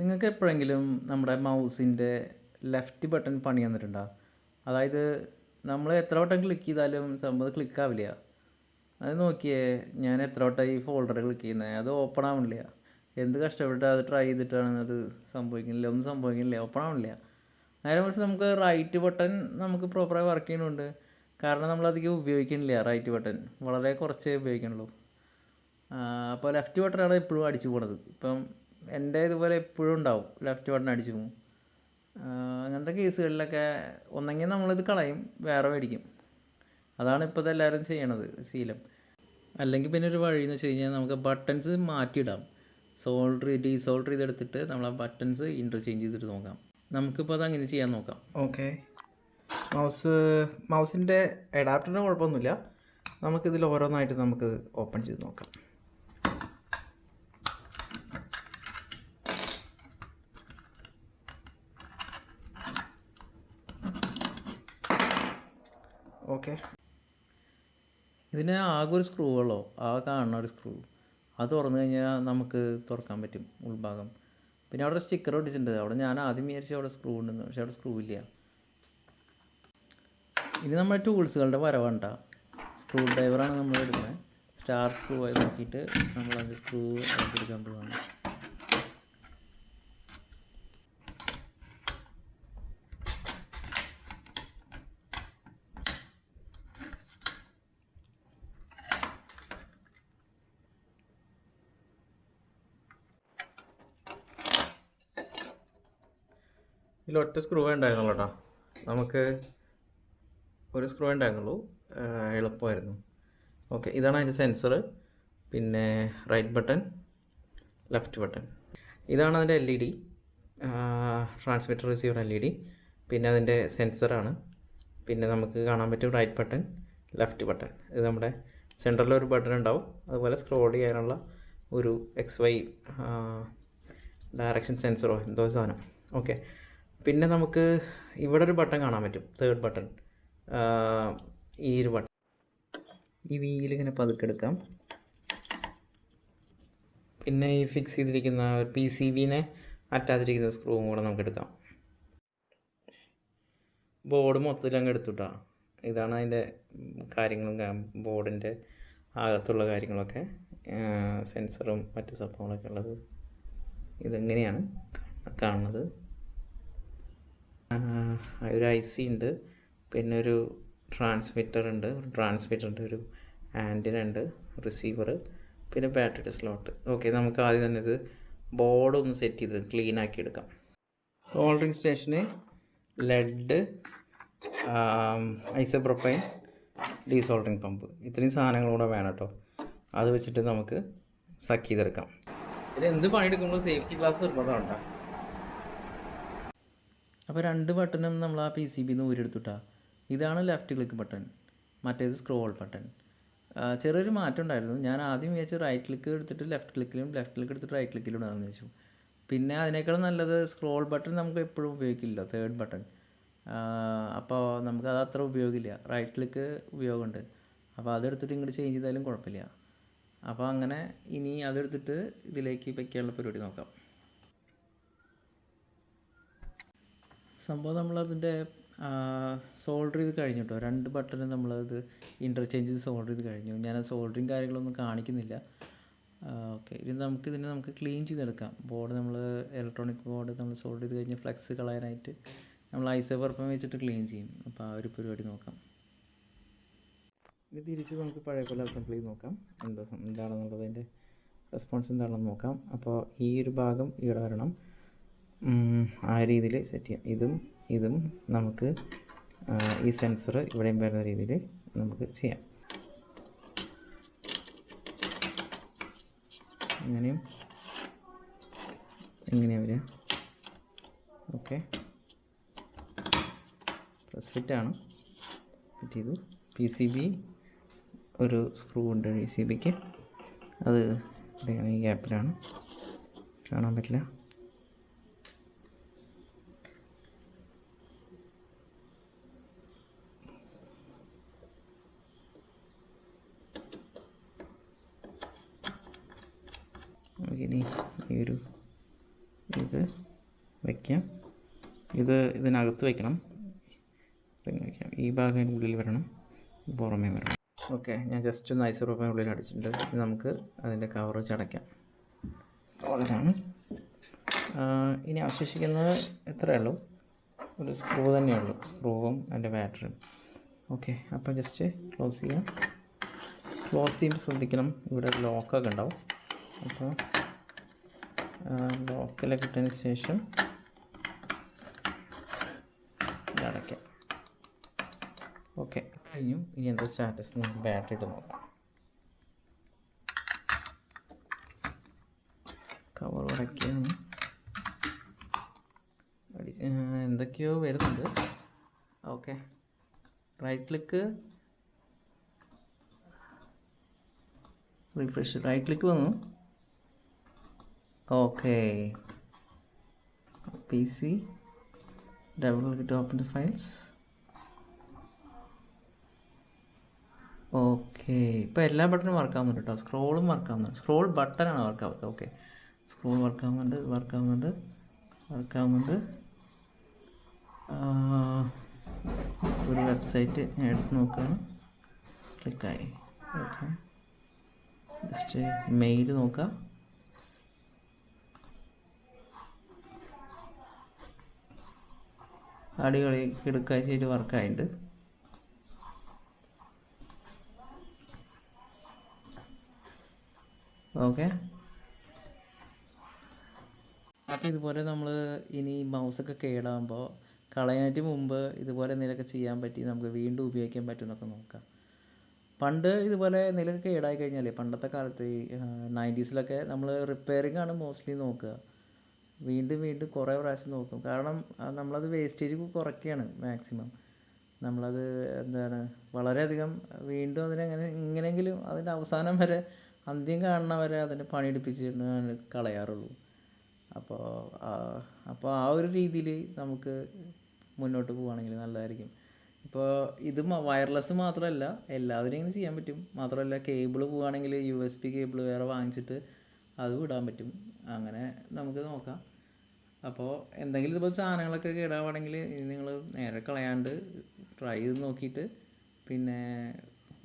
നിങ്ങൾക്ക് എപ്പോഴെങ്കിലും നമ്മുടെ മൗസിൻ്റെ ലെഫ്റ്റ് ബട്ടൺ പണി തന്നിട്ടുണ്ടോ? അതായത് നമ്മൾ എത്ര വട്ടം ക്ലിക്ക് ചെയ്താലും സംഭവം ക്ലിക്കാവില്ല. അത് നോക്കിയേ, ഞാൻ എത്ര വട്ടം ഈ ഫോൾഡർ ക്ലിക്ക് ചെയ്യുന്നത്, അത് ഓപ്പൺ ആവണില്ല. എന്ത് കഷ്ടപ്പെട്ട് അത് ട്രൈ ചെയ്തിട്ടാണ് അത് സംഭവിക്കുന്നില്ല, ഒന്നും സംഭവിക്കുന്നില്ല, ഓപ്പൺ ആവണില്ല. നേരെ മറിച്ച് നമുക്ക് റൈറ്റ് ബട്ടൺ നമുക്ക് പ്രോപ്പറായി വർക്ക് ചെയ്യുന്നുണ്ട്. കാരണം നമ്മളധികം ഉപയോഗിക്കുന്നില്ല റൈറ്റ് ബട്ടൺ, വളരെ കുറച്ചേ ഉപയോഗിക്കണുള്ളൂ. അപ്പോൾ ലെഫ്റ്റ് ബട്ടണാണ് എപ്പോഴും അടിച്ചു പോണത്. ഇപ്പം എൻ്റെ ഇതുപോലെ എപ്പോഴും ഉണ്ടാവും ലെഫ്റ്റ് ബട്ടൺ അടിച്ചു പോകും. അങ്ങനത്തെ കേസുകളിലൊക്കെ ഒന്നെങ്കിൽ നമ്മളിത് കളയും, വേറെ മേടിക്കും. അതാണ് ഇപ്പോഴത്തെ എല്ലാവരും ചെയ്യണത് ശീലം. അല്ലെങ്കിൽ പിന്നെ ഒരു വഴി എന്ന് വെച്ച് കഴിഞ്ഞാൽ നമുക്ക് ബട്ടൺസ് മാറ്റിയിടാം. ഡീസോൾഡർ ചെയ്തെടുത്തിട്ട് നമ്മൾ ആ ബട്ടൺസ് ഇൻ്റർചേഞ്ച് ചെയ്തിട്ട് നോക്കാം. നമുക്കിപ്പോൾ അത് അങ്ങനെ ചെയ്യാൻ നോക്കാം. ഓക്കെ, മൗസിൻ്റെ അഡാപ്റ്ററിന് കുഴപ്പമൊന്നുമില്ല. നമുക്കിതിൽ ഓരോന്നായിട്ട് നമുക്ക് ഓപ്പൺ ചെയ്ത് നോക്കാം. ഓക്കെ, ഇതിന് ആകെ ഒരു സ്ക്രൂ ഉള്ളൂ, ആ കാണുന്ന ഒരു സ്ക്രൂ. അത് തുറന്നു കഴിഞ്ഞാൽ നമുക്ക് തുറക്കാൻ പറ്റും ഉൾഭാഗം. പിന്നെ അവിടെ സ്റ്റിക്കർ ഒട്ടിച്ചിട്ടുണ്ട്. അവിടെ ഞാൻ ആദ്യം വിചാരിച്ചു അവിടെ സ്ക്രൂ ഉണ്ടെന്ന്, പക്ഷേ അവിടെ സ്ക്രൂ ഇല്ല. ഇനി നമ്മുടെ ടൂൾസുകളുടെ വരവേണ്ട, സ്ക്രൂ ഡ്രൈവറാണ് നമ്മൾ എടുക്കുന്നത്. സ്റ്റാർ സ്ക്രൂ ആയി നോക്കിയിട്ട് നമ്മളത് സ്ക്രൂ എടുക്കാൻ പോവാണ്. ഇതിലൊറ്റ സ്ക്രൂ ഉണ്ടായിരുന്നുള്ളൂ കേട്ടോ, നമുക്ക് ഒരു സ്ക്രൂ ഉണ്ടായിരുന്നുള്ളൂ, എളുപ്പമായിരുന്നു. ഓക്കെ, ഇതാണ് അതിൻ്റെ സെൻസർ. പിന്നെ റൈറ്റ് ബട്ടൺ, ലെഫ്റ്റ് ബട്ടൺ. ഇതാണ് അതിൻ്റെ LED, ട്രാൻസ്മിറ്റർ റിസീവർ LED. പിന്നെ അതിൻ്റെ സെൻസറാണ്. പിന്നെ നമുക്ക് കാണാൻ പറ്റും റൈറ്റ് ബട്ടൺ, ലെഫ്റ്റ് ബട്ടൺ. ഇത് നമ്മുടെ സെൻറ്ററിലൊരു ബട്ടൺ ഉണ്ടാവും, അതുപോലെ സ്ക്രോൾ ചെയ്യാനുള്ള ഒരു XY ഡയറക്ഷൻ സെൻസറോ എന്തോ സാധനം. ഓക്കെ, പിന്നെ നമുക്ക് ഇവിടെ ഒരു ബട്ടൺ കാണാൻ പറ്റും, തേർഡ് ബട്ടൺ. ഈ ഒരു ബട്ടൺ, ഈ വീലിങ്ങനെ പതുക്കെടുക്കാം. പിന്നെ ഈ ഫിക്സ് ചെയ്തിരിക്കുന്ന PCBനെ അറ്റാച്ചിരിക്കുന്ന സ്ക്രൂവും കൂടെ നമുക്ക് എടുക്കാം. ബോർഡ് മൊത്തത്തിൽ അങ്ങ് എടുത്തുട്ടാ. ഇതാണ് അതിൻ്റെ കാര്യങ്ങളും, ബോർഡിൻ്റെ അകത്തുള്ള കാര്യങ്ങളൊക്കെ, സെൻസറും മറ്റ് സംഭവങ്ങളൊക്കെ ഉള്ളത്. ഇതെങ്ങനെയാണ് കാണുന്നത്. ഒരു IC ഉണ്ട്, പിന്നെ ഒരു ട്രാൻസ്മിറ്ററിൻ്റെ ഒരു ആൻറ്റിന ഉണ്ട്, റിസീവർ, പിന്നെ ബാറ്ററിയുടെ സ്ലോട്ട്. ഓക്കെ, നമുക്ക് ആദ്യം തന്നെ ഇത് ബോർഡ് ഒന്ന് സെറ്റ് ചെയ്ത് ക്ലീൻ ആക്കി എടുക്കാം. സോൾഡറിങ് സ്റ്റേഷന്, ലെഡ്, ഐസോപ്രോപ്പൈൻ, ഡീസോൾഡറിങ് പമ്പ്, ഇത്രയും സാധനങ്ങളൂടെ വേണം കേട്ടോ. അത് വെച്ചിട്ട് നമുക്ക് സക്ക് ചെയ്തെടുക്കാം. ഇത് എന്ത് പണിയെടുക്കുമ്പോൾ സേഫ്റ്റി ഗ്ലാസ് നിർബന്ധമുണ്ടോ? അപ്പോൾ രണ്ട് ബട്ടണും നമ്മൾ ആ PCBന്ന് ഊരെടുത്തിട്ടാണ്. ഇതാണ് ലെഫ്റ്റ് ക്ലിക്ക് ബട്ടൺ, മറ്റേത് സ്ക്രോൾ ബട്ടൺ. ചെറിയൊരു മാറ്റം ഉണ്ടായിരുന്നു. ഞാൻ ആദ്യം വിചാരിച്ചു റൈറ്റ് ക്ലിക്ക് എടുത്തിട്ട് ലെഫ്റ്റ് ക്ലിക്കിലും, ലെഫ്റ്റ് ക്ലിക്ക് എടുത്തിട്ട് റൈറ്റ് ക്ലിക്കിലും ഇടാമെന്ന് വെച്ചു. പിന്നെ അതിനേക്കാളും നല്ലത് സ്ക്രോൾ ബട്ടൺ നമുക്ക് എപ്പോഴും ഉപയോഗിക്കില്ല, തേർഡ് ബട്ടൺ. അപ്പോൾ നമുക്കത് അത്ര ഉപയോഗമില്ല, റൈറ്റ് ക്ലിക്ക് ഉപയോഗമുണ്ട്. അപ്പോൾ അതെടുത്തിട്ട് ഇങ്ങോട്ട് ചേഞ്ച് ചെയ്താലും കുഴപ്പമില്ല. അപ്പോൾ അങ്ങനെ ഇനി അതെടുത്തിട്ട് ഇതിലേക്ക് വയ്ക്കാനുള്ള പരിപാടി നോക്കാം. സംഭവം നമ്മളതിൻ്റെ സോൾഡർ ചെയ്ത് കഴിഞ്ഞു കേട്ടോ. രണ്ട് ബട്ടൺ നമ്മളത് ഇൻ്റർചേഞ്ച് ചെയ്ത് സോൾഡർ ചെയ്ത് കഴിഞ്ഞു. ഞാൻ സോൾഡറിങ് കാര്യങ്ങളൊന്നും കാണിക്കുന്നില്ല. ഓക്കെ, ഇനി നമുക്ക് ക്ലീൻ ചെയ്തെടുക്കാം. ബോർഡ് ഇലക്ട്രോണിക് ബോർഡ് നമ്മൾ സോൾഡർ ചെയ്ത് കഴിഞ്ഞ് ഫ്ലെക്സ് കളയാനായിട്ട് നമ്മൾ ഐസോപ്രോപ്പൈൻ വെച്ചിട്ട് ക്ലീൻ ചെയ്യും. അപ്പോൾ ആ ഒരു പരിപാടി നോക്കാം. ഇനി തിരിച്ച് നമുക്ക് പഴയ പോലെ അസംബിൾ ചെയ്ത് നോക്കാം, എന്താണെന്നുള്ളത്, അതിൻ്റെ റെസ്പോൺസ് എന്താണെന്ന് നോക്കാം. അപ്പോൾ ഈ ഒരു ഭാഗം ഇവിടെ വരണം, ആ രീതിയിൽ സെറ്റ് ചെയ്യാം. ഇതും നമുക്ക് ഈ സെൻസർ ഇവിടെയും വരുന്ന രീതിയിൽ നമുക്ക് ചെയ്യാം. ഇങ്ങനെയാണ് വരിക. ഓക്കെ, പ്രസ് ഫിറ്റാണ്, ഫിറ്റ് ചെയ്തു. PCB ഒരു സ്ക്രൂ ഉണ്ട് PCBക്ക്, അത് ഈ ഗ്യാപ്പിലാണ്, കാണാൻ പറ്റില്ല. ഇനി ഈ ഒരു ഇത് വയ്ക്കാം, ഇത് ഇതിനകത്ത് വയ്ക്കണം, റിങ് വയ്ക്കാം. ഈ ഭാഗം ഉള്ളിൽ വരണം, പുറമേ വരണം. ഓക്കെ, ഞാൻ ജസ്റ്റ് ഒന്ന് ഐസോപ്രോപ്പൈൻ ഉള്ളിൽ അടിച്ചിട്ടുണ്ട്. ഇത് നമുക്ക് അതിൻ്റെ കവർ വെച്ച് അടയ്ക്കാം. അതാണ് ഇനി അവശേഷിക്കുന്നത് എത്രയേ ഉള്ളൂ, ഒരു സ്ക്രൂ തന്നെയുള്ളൂ, സ്ക്രൂവും അതിൻ്റെ ബാറ്ററിയും. ഓക്കെ, അപ്പോൾ ജസ്റ്റ് ക്ലോസ് ചെയ്യാം. ക്ലോസ് ചെയ്യുമ്പോൾ ശ്രദ്ധിക്കണം, ഇവിടെ ലോക്കൊക്കെ ഉണ്ടാവും. അപ്പോൾ ലോക്കെല്ലാം കിട്ടിയതിന് ശേഷം ഇത് അടയ്ക്കാം. ഓക്കെ, കഴിഞ്ഞു. ഇനി എന്താ സ്റ്റാറ്റസ് നമുക്ക് ബാറ്ററി ഇട്ട് നോക്കാം. കവർ അടയ്ക്കുകയാണ്, എന്തൊക്കെയോ വരുന്നുണ്ട്. Okay, right click, refresh, right click വന്നു. Okay, PC, double click to open the files. Okay, ഇപ്പോൾ എല്ലാ ബട്ടണും വർക്ക് ആവുന്നുണ്ട് കേട്ടോ. സ്ക്രോളും വർക്ക് ആവുന്നുണ്ട്, സ്ക്രോൾ ബട്ടണാണ് വർക്ക് ആവുന്നത്. ഓക്കെ, സ്ക്രോൾ വർക്ക് ആവുന്നുണ്ട്. ഒരു വെബ്സൈറ്റ് ഞാൻ എടുത്ത് നോക്കുകയാണ്, ക്ലിക്കായി. ഓക്കെ, ജസ്റ്റ് മെയിൽ നോക്കാം. അടിപൊളി, കിടക്കാഴ്ചയായിട്ട് വർക്കായിട്ടുണ്ട്. ഓക്കെ, അപ്പോൾ ഇതുപോലെ നമ്മൾ ഇനി മൗസൊക്കെ കേടാകുമ്പോൾ കളയാനായിട്ട് മുമ്പ് ഇതുപോലെ എന്തെങ്കിലുമൊക്കെ ചെയ്യാൻ പറ്റി നമുക്ക് വീണ്ടും ഉപയോഗിക്കാൻ പറ്റുമെന്നൊക്കെ നോക്കാം. പണ്ട് ഇതുപോലെ എന്തെങ്കിലുമൊക്കെ കേടായി കഴിഞ്ഞാൽ, പണ്ടത്തെ കാലത്ത് ഈ 90s നമ്മൾ റിപ്പയറിംഗ് ആണ് മോസ്റ്റ്ലി നോക്കുക. വീണ്ടും കുറേ പ്രാവശ്യം നോക്കും. കാരണം നമ്മളത് വേസ്റ്റേജ് കുറയ്ക്കുകയാണ് മാക്സിമം. നമ്മളത് വളരെയധികം വീണ്ടും ഇങ്ങനെയെങ്കിലും അതിൻ്റെ അവസാനം വരെ, അന്ത്യം കാണുന്ന വരെ അതിനെ പണിയെടുപ്പിച്ചിട്ടാണ് കളയാറുള്ളൂ. അപ്പോൾ ആ ഒരു രീതിയിൽ നമുക്ക് മുന്നോട്ട് പോവുകയാണെങ്കിൽ നല്ലതായിരിക്കും. ഇപ്പോൾ ഇത് വയർലെസ് മാത്രമല്ല, എല്ലാത്തിനും ഇങ്ങനെ ചെയ്യാൻ പറ്റും. മാത്രമല്ല, കേബിൾ പോവുകയാണെങ്കിൽ USB കേബിൾ വേറെ വാങ്ങിച്ചിട്ട് അത് ഇടാൻ പറ്റും. അങ്ങനെ നമുക്ക് നോക്കാം. അപ്പോൾ എന്തെങ്കിലും ഇതുപോലെ സാധനങ്ങളൊക്കെ കേടാവുകയാണെങ്കിൽ നിങ്ങൾ നേരെ കളയാണ്ട് ട്രൈ ചെയ്ത് നോക്കിയിട്ട്, പിന്നെ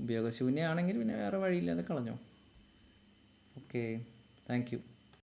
ഉപയോഗശൂന്യമാണെങ്കിൽ പിന്നെ വേറെ വഴിയില്ലാതെ കളഞ്ഞോ. Okay, thank U.